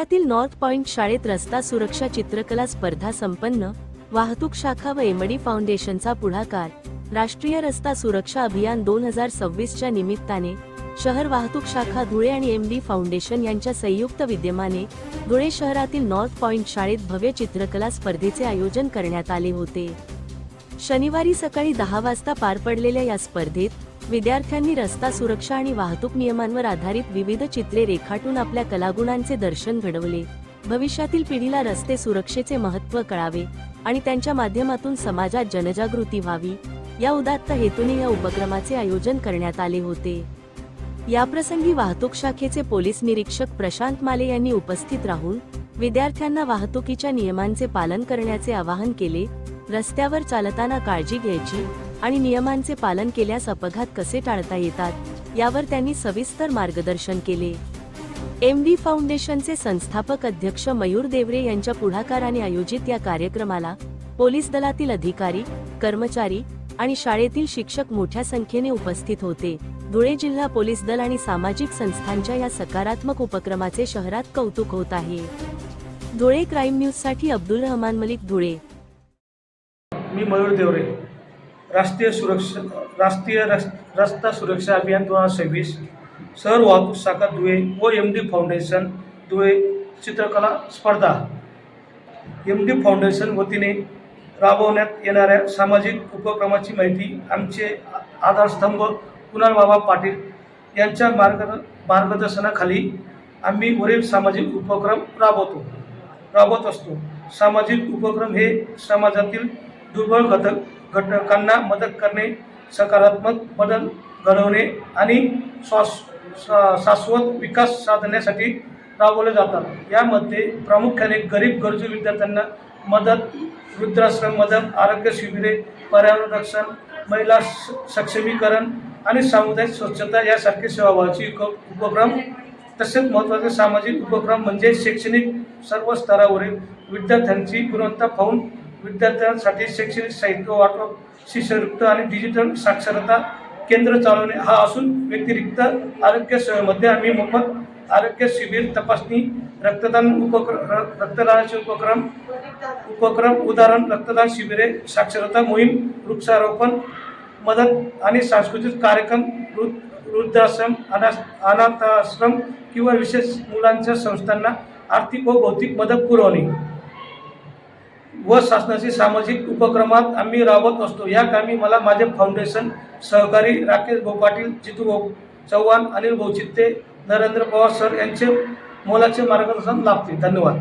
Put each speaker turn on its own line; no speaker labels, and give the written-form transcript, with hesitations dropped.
धुळ्यातील north point शाळेत रस्ता सुरक्षा चित्रकला स्पर्धा संपन्न। वाहतूक शाखा व एमडी फाउंडेशनचा पुढाकार। राष्ट्रीय रस्ता सुरक्षा अभियान 2026च्या निमित्ताने शहर वाहतूक शाखा धुळे आणि एमडी फाउंडेशन यांच्या संयुक्त विद्यमाने धुळे शहरातील नॉर्थ पॉइंट शाळेत भव्य चित्रकला स्पर्धेचे आयोजन करण्यात आले होते। शनिवारी सकाळी 10 वाजता पार पडलेल्या या स्पर्धेत विद्यार्थ्यांनी रस्ता सुरक्षा आणि वाहतूक नियमांवर आधारित विविध चित्रे रेखाटून आपल्या कलागुणांचे दर्शन घडवले। भविष्यातील पिढीला रस्ते सुरक्षेचे महत्त्व कळावे आणि त्यांच्या माध्यमातून समाजात जनजागृती व्हावी या उदात्त हेतूने या उपक्रमाचे आयोजन करण्यात आले होते। याप्रसंगी वाहतूक शाखेचे पोलीस निरीक्षक प्रशांत माले यांनी उपस्थित राहून विद्यार्थ्यांना वाहतुकीच्या नियमांचे पालन करण्याचे आवाहन केले। रस्त्यावर चालताना काळजी घ्यायची आणि नियमांचे पालन केल्यास अपघात कसे टाळता येतात यावर त्यांनी सविस्तर मार्गदर्शन केले। एमडी फाउंडेशनचे संस्थापक अध्यक्ष मयूर देवरे यांच्या पुढाकाराने आयोजित या कार्यक्रमाला पोलीस दलातील अधिकारी, कर्मचारी आणि शाळेतील शिक्षक मोठ्या संख्येने उपस्थित होते। धुळे जिल्हा पोलीस दल आणि सामाजिक संस्थांच्या या सकारात्मक उपक्रमाचे शहरात कौतुक होत आहे। धुळे क्राईम न्यूज साठी अब्दुल रहमान मलिक, धुळे।
मी मयूर देवरे, राष्ट्रीय रस्ता सुरक्षा अभियान 2026 शहर वाहतूक शाखा धुळे व एमडी फाउंडेशन धुळे चित्रकला स्पर्धा। एमडी फाउंडेशन वतीने राबवण्यात येणाऱ्या सामाजिक उपक्रमाची माहिती आमचे आधारस्तंभ कुणाल बाबा पाटील यांच्या मार्गदर्शनाखाली आम्ही वरील सामाजिक उपक्रम राबवत असतो। सामाजिक उपक्रम हे समाजातील दुर्बल घटकांना मदत करणे, सकारात्मक बदल घडवणे आणि शाश्वत विकास साधण्यासाठी राबवले जातात। यामध्ये प्रामुख्याने गरीब गरजू विद्यार्थ्यांना मदत, वृद्धाश्रम मदत, आरोग्य शिबिरे, पर्यावरण रक्षण, महिला सक्षमीकरण आणि सामुदायिक स्वच्छता यासारखे सेवाभावाचे उपक्रम। तसेच महत्त्वाचे सामाजिक उपक्रम म्हणजे शैक्षणिक सर्व स्तरावरील विद्यार्थ्यांची गुणवत्ता पाहून विद्यार्थ्यांसाठी शैक्षणिक साहित्य वाटप, शिष्यवृत्ती आणि डिजिटल साक्षरता केंद्र चालवणे हा असून व्यतिरिक्त आरोग्य सेवेमध्ये आम्ही मोफत आरोग्य शिबिर, तपासणी, रक्तदानाचे उपक्रम उदाहरण रक्तदान शिबिरे, साक्षरता मोहीम, वृक्षारोपण मदत आणि सांस्कृतिक कार्यक्रम, वृद्धाश्रम, अनाथाश्रम किंवा विशेष मुलांच्या संस्थांना आर्थिक व भौतिक मदत पुरवणे व शासनाची सामाजिक उपक्रमात आम्ही राबवत असतो। या कामी मला माझे फाउंडेशन सहकारी राकेश भाऊ पाटील, जितू भाऊ चव्हाण, अनिल भाऊ चित्ते, नरेंद्र पवार सर यांचे मोलाचे मार्गदर्शन लाभते। धन्यवाद।